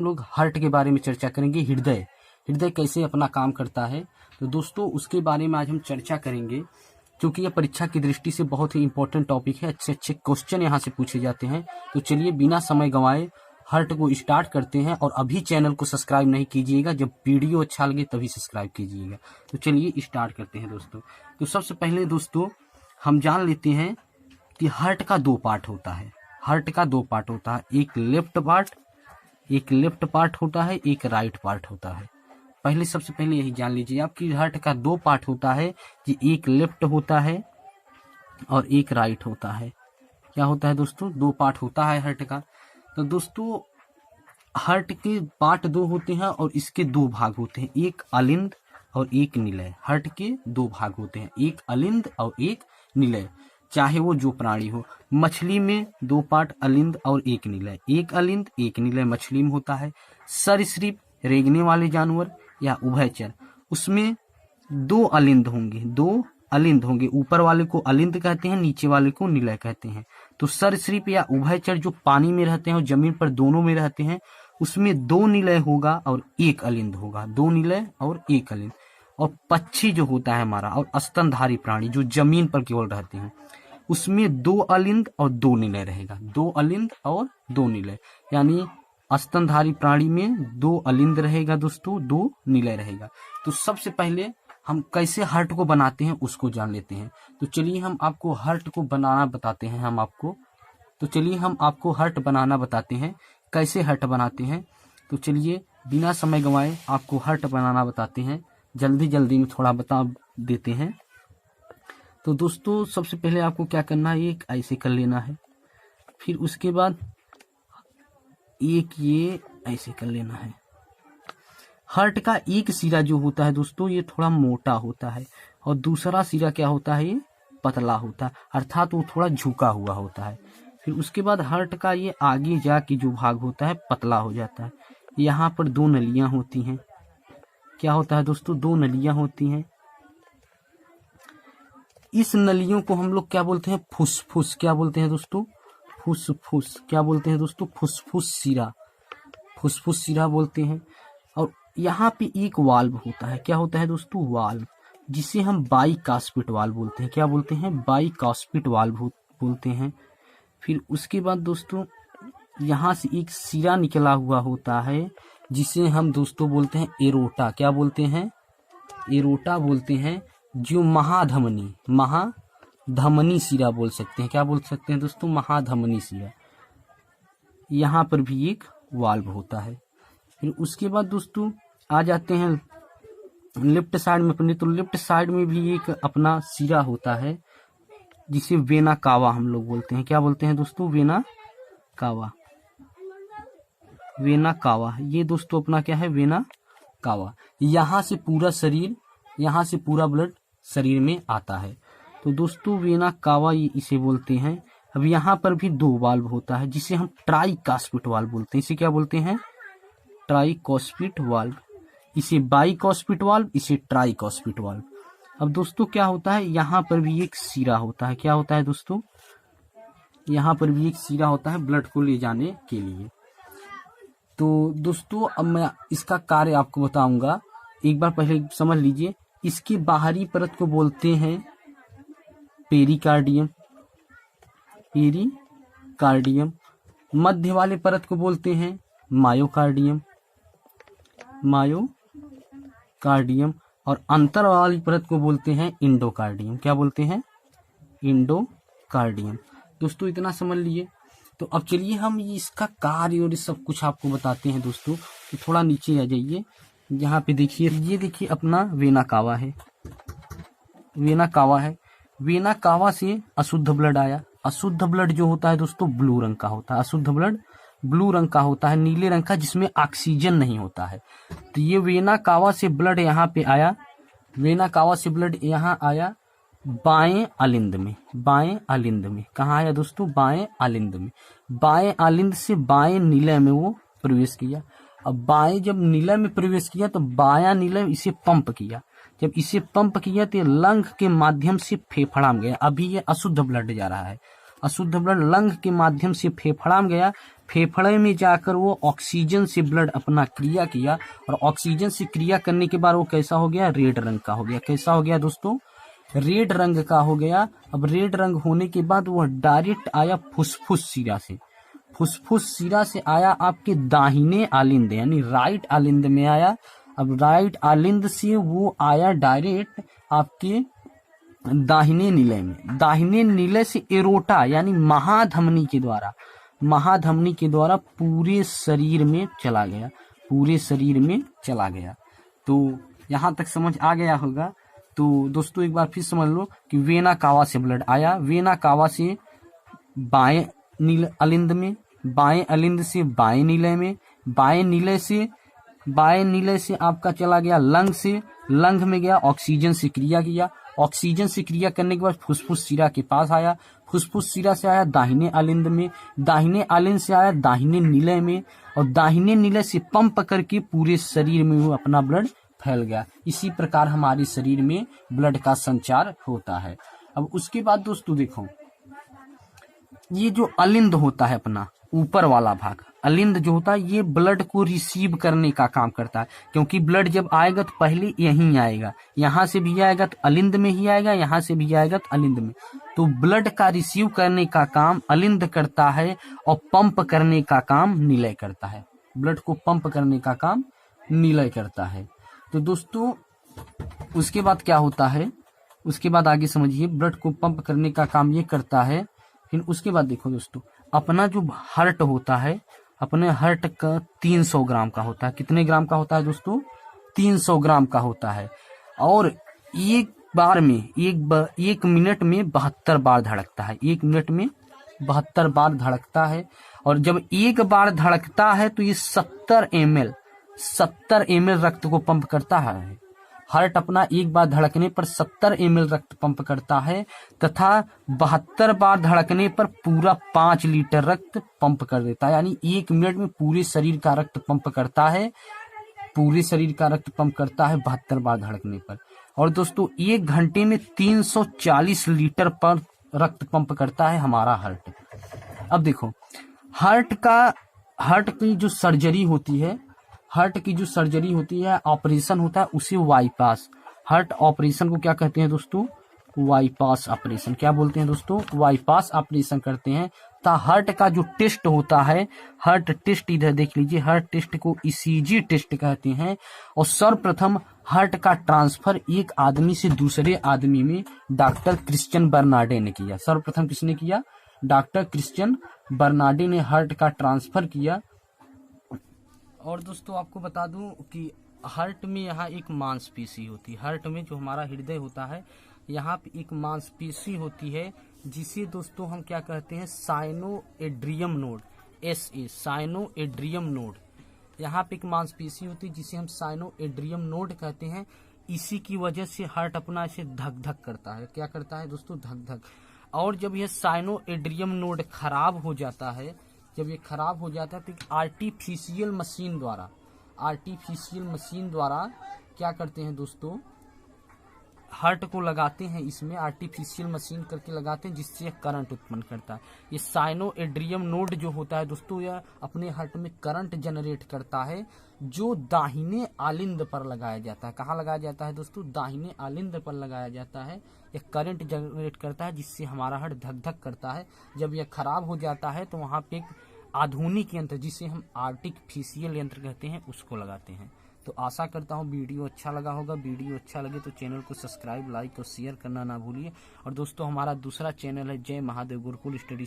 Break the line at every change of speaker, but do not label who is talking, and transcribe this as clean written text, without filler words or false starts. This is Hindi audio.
हम लोग हार्ट के बारे में चर्चा करेंगे। हृदय हृदय कैसे अपना काम करता है, तो दोस्तों उसके बारे में आज हम चर्चा करेंगे, क्योंकि यह परीक्षा की दृष्टि से बहुत ही इंपॉर्टेंट टॉपिक है। अच्छे अच्छे क्वेश्चन यहाँ से पूछे जाते हैं। तो चलिए बिना समय गंवाए हार्ट को स्टार्ट करते हैं। और अभी चैनल को सब्सक्राइब नहीं कीजिएगा, जब वीडियो अच्छा लगे तभी सब्सक्राइब कीजिएगा। तो चलिए स्टार्ट करते हैं दोस्तों। तो सबसे पहले दोस्तों हम जान लेते हैं कि हार्ट का दो पार्ट होता है। हार्ट का दो पार्ट होता है, एक लेफ्ट पार्ट होता है, एक राइट पार्ट होता है। पहले सबसे पहले यही जान लीजिए आप कि हार्ट का दो पार्ट होता है, कि एक लेफ्ट होता है और एक राइट होता है। क्या होता है दोस्तों? दो पार्ट होता है हार्ट का। तो दोस्तों हार्ट के पार्ट दो होते हैं और इसके दो भाग होते हैं, एक अलिंद और एक निलय। हार्ट के दो भाग होते हैं, एक अलिंद और एक निलय, चाहे वो जो प्राणी हो। मछली में दो पार्ट अलिंद और एक निलय, एक अलिंद एक निलय मछली में होता है। सरीसृप रेंगने वाले जानवर या उभयचर, उसमें दो अलिंद होंगे, ऊपर वाले को अलिंद कहते हैं, नीचे वाले को निलय कहते हैं। तो सरीसृप या उभयचर जो पानी में रहते हैं और जमीन पर दोनों में रहते हैं, उसमें दो निलय होगा और एक अलिंद होगा, दो निलय और एक अलिंद। और पक्षी जो होता है हमारा, और स्तनधारी प्राणी जो जमीन पर केवल रहते हैं, उसमें दो अलिंद और दो निलय रहेगा, दो अलिंद और दो निलय। यानी स्तनधारी प्राणी में दो अलिंद रहेगा दोस्तों, दो निलय रहेगा। तो सबसे पहले हम कैसे हार्ट को बनाते हैं उसको जान लेते हैं। तो चलिए हम आपको हार्ट को बनाना बताते हैं। हम आपको हार्ट बनाना बताते हैं, कैसे हार्ट बनाते हैं। तो चलिए बिना समय गंवाए आपको हार्ट बनाना बताते हैं, जल्दी में थोड़ा बता देते हैं। तो दोस्तों सबसे पहले आपको क्या करना है, एक ऐसे कर लेना है, फिर उसके बाद एक ये ऐसे कर लेना है। हार्ट का एक सिरा जो होता है दोस्तों, ये थोड़ा मोटा होता है, और दूसरा सिरा क्या होता है, ये पतला होता है, अर्थात वो थोड़ा झुका हुआ होता है। फिर उसके बाद हार्ट का ये आगे जाके जो भाग होता है पतला हो जाता है। यहाँ पर दो नलियां होती हैं। क्या होता है दोस्तों? दो नलियां होती हैं। इस नलियों को हम लोग क्या बोलते हैं? फुसफुस। क्या बोलते हैं दोस्तों? फुसफुस। क्या बोलते हैं दोस्तों? फुसफुस सिरा बोलते हैं। और यहाँ पे एक वाल्व होता है। क्या होता है दोस्तों? वाल्व, जिसे हम बाइकास्पिड वाल्व बोलते हैं। क्या बोलते हैं? बाइकास्पिड वाल्व बोलते हैं। फिर उसके बाद दोस्तों यहाँ से एक सिरा निकला हुआ होता है, जिसे हम दोस्तों बोलते हैं एरोटा। क्या बोलते हैं? एरोटा बोलते हैं। जो महाधमनी सिरा बोल सकते हैं। क्या बोल सकते हैं दोस्तों? महाधमनी सिरा। यहाँ पर भी एक वाल्व होता है। फिर उसके बाद दोस्तों आ जाते हैं लेफ्ट साइड में अपने। तो लेफ्ट साइड में भी एक अपना सिरा होता है, जिसे वेना कावा हम लोग बोलते हैं। क्या बोलते हैं दोस्तों? Vena cava. ये दोस्तों अपना क्या है? Vena cava. यहाँ से पूरा ब्लड शरीर में आता है। तो दोस्तों वेना कावा इसे बोलते हैं। अब यहाँ पर भी दो वाल्व होता है, जिसे हम ट्राइकास्पिड वाल्व बोलते हैं। इसे क्या बोलते हैं? Tricuspid valve. इसे बाइकास्पिड वाल्व, इसे ट्राइकास्पिड वाल्व। अब दोस्तों क्या होता है, यहाँ पर भी एक सिरा होता है। क्या होता है दोस्तों? यहाँ पर भी एक सिरा होता है ब्लड को ले जाने के लिए। तो दोस्तों अब मैं इसका कार्य आपको बताऊंगा, एक बार पहले समझ लीजिए। इसकी बाहरी परत को बोलते हैं पेरिकार्डियम। मध्य वाले परत को बोलते हैं मायोकार्डियम। और अंतर वाली परत को बोलते हैं इंडोकार्डियम। क्या बोलते हैं? इंडोकार्डियम। दोस्तों इतना समझ लिए। तो अब चलिए हम इसका कार्य और सब कुछ आपको बताते हैं दोस्तों। तो थोड़ा नीचे आ जाइए, यहाँ पे देखिए, ये देखिए अपना वेना कावा है। वेना कावा से अशुद्ध ब्लड आया। अशुद्ध ब्लड जो होता है दोस्तों ब्लू रंग का होता है। अशुद्ध ब्लड ब्लू रंग का होता है, नीले रंग का, जिसमें ऑक्सीजन नहीं होता है। तो ये वेना कावा से ब्लड यहाँ पे आया। बाएं अलिंद में। कहाँ आया दोस्तों? बाएं अलिंद में। बाएं अलिंद से बाएं निलय में वो प्रवेश किया। अब बाएं जब निलय में प्रवेश किया तो बायां निलय इसे पंप किया। जब इसे पंप किया तो लंग के माध्यम से फेफड़ा में गया। अभी ये अशुद्ध ब्लड जा रहा है। अशुद्ध ब्लड लंग के माध्यम से फेफड़ा में गया, फेफड़े में जाकर वो ऑक्सीजन से ब्लड अपना क्रिया किया, और ऑक्सीजन से क्रिया करने के बाद वो कैसा हो गया, रेड रंग का हो गया। कैसा हो गया दोस्तों, रेड रंग का हो गया। अब रेड रंग होने के बाद वह डायरेक्ट आया फुसफुस शिरा से, फुसफुस शिरा से आया आपके दाहिने आलिंद यानी राइट आलिंद में आया। अब राइट आलिंद से वो आया डायरेक्ट आपके दाहिने नीले में, दाहिने नीले से एरोटा यानी महाधमनी के द्वारा पूरे शरीर में चला गया, पूरे शरीर में चला गया। तो यहाँ तक समझ आ गया होगा। तो दोस्तों एक बार फिर समझ लो कि वेना कावा से ब्लड आया, वेना कावा से बाएं नील अलिंद में, बाएं अलिंद से बाएं नीले में, बाएं नीले से आपका चला गया लंग से, लंग में गया ऑक्सीजन से क्रिया किया, ऑक्सीजन से क्रिया करने के बाद फुसफुस शिरा के पास आया, फुसफुस शिरा से आया दाहिने आलिंद में, दाहिने आलिंद से आया दाहिने नीले में, और दाहिने नीले से पंप करके पूरे शरीर में वो अपना ब्लड फैल गया। इसी प्रकार हमारे शरीर में ब्लड का संचार होता है। अब उसके बाद दोस्तों देखो, ये जो अलिंद होता है अपना ऊपर वाला भाग, अलिंद जो होता है ये ब्लड को रिसीव करने का काम करता है, क्योंकि ब्लड जब आएगा तो पहले यहीं आएगा, यहाँ से भी आएगा तो अलिंद में ही आएगा, यहाँ से भी आएगा तो अलिंद में। तो ब्लड का रिसीव करने का काम अलिंद करता है और पंप करने का काम नीलय करता है, ब्लड को पंप करने का काम नीलय करता है। तो दोस्तों उसके बाद क्या होता है, उसके बाद आगे समझिए, ब्लड को पंप करने का काम ये करता है। फिर उसके बाद देखो दोस्तों, अपना जो हार्ट होता है, अपने हार्ट का 300 ग्राम का होता है। कितने ग्राम का होता है दोस्तों, 300 ग्राम का होता है। और एक बार में एक मिनट में 72 बार धड़कता है, एक मिनट में 72 बार धड़कता है। और जब एक बार धड़कता है तो ये 70 ml रक्त को पंप करता है। हार्ट अपना एक बार धड़कने पर 70 ml रक्त पंप करता है, तथा 72 बार धड़कने पर पूरा 5 लीटर रक्त पंप कर देता है। यानी एक मिनट में पूरे शरीर का रक्त पंप करता है, पूरे शरीर का रक्त पंप करता है 72 बार धड़कने पर। और दोस्तों एक घंटे में 340 लीटर पर रक्त पंप करता है हमारा हार्ट। अब देखो, हार्ट की जो सर्जरी होती है, ऑपरेशन होता है, उसे बाईपास, हार्ट ऑपरेशन को क्या कहते हैं दोस्तों, बाईपास ऑपरेशन। क्या बोलते हैं दोस्तों, बाईपास ऑपरेशन करते हैं। ता हार्ट का जो टेस्ट होता है, हार्ट टेस्ट इधर देख लीजिए, हार्ट टेस्ट को ईसीजी टेस्ट कहते हैं। और सर्वप्रथम हार्ट का ट्रांसफर एक आदमी से दूसरे आदमी में डॉक्टर क्रिश्चियन बर्नार्डे ने किया। सर्वप्रथम किसने किया, डॉक्टर क्रिश्चियन बर्नार्डे ने हार्ट का ट्रांसफर किया। और दोस्तों आपको बता दूं कि हार्ट में यहाँ एक मांसपेशी होती है, हार्ट में जो हमारा हृदय होता है यहाँ पे एक मांसपेशी होती है, जिसे दोस्तों हम क्या कहते हैं, साइनोएड्रियम नोड, साइनोएड्रियम नोड। यहाँ पे एक मांसपेशी होती है जिसे हम साइनोएड्रियम नोड कहते हैं। इसी की वजह से हार्ट अपना ऐसे धक धक करता है। क्या करता है दोस्तों, धक धक। और जब यह साइनोएड्रियम नोड खराब हो जाता है, जब ये खराब हो जाता है तो आर्टिफिशियल मशीन द्वारा क्या करते हैं दोस्तों, हार्ट को लगाते हैं, इसमें आर्टिफिशियल मशीन करके लगाते हैं, जिससे करंट उत्पन्न करता है। ये साइनोएड्रियम नोड जो होता है दोस्तों, यह अपने हार्ट में करंट जनरेट करता है, जो दाहिने आलिंद पर लगाया जाता है। कहाँ लगाया जाता है दोस्तों, दाहिने आलिंद पर लगाया जाता है। यह करंट जनरेट करता है, जिससे हमारा हार्ट धक धक करता है। जब यह खराब हो जाता है तो वहाँ पे एक आधुनिक यंत्र, जिसे हम आर्टिफिशियल यंत्र कहते हैं, उसको लगाते हैं। तो आशा करता हूँ वीडियो अच्छा लगा होगा। वीडियो अच्छा लगे तो चैनल को सब्सक्राइब, लाइक और शेयर करना ना भूलिए। और दोस्तों हमारा दूसरा चैनल है जय महादेव गुरुकुल स्टडी।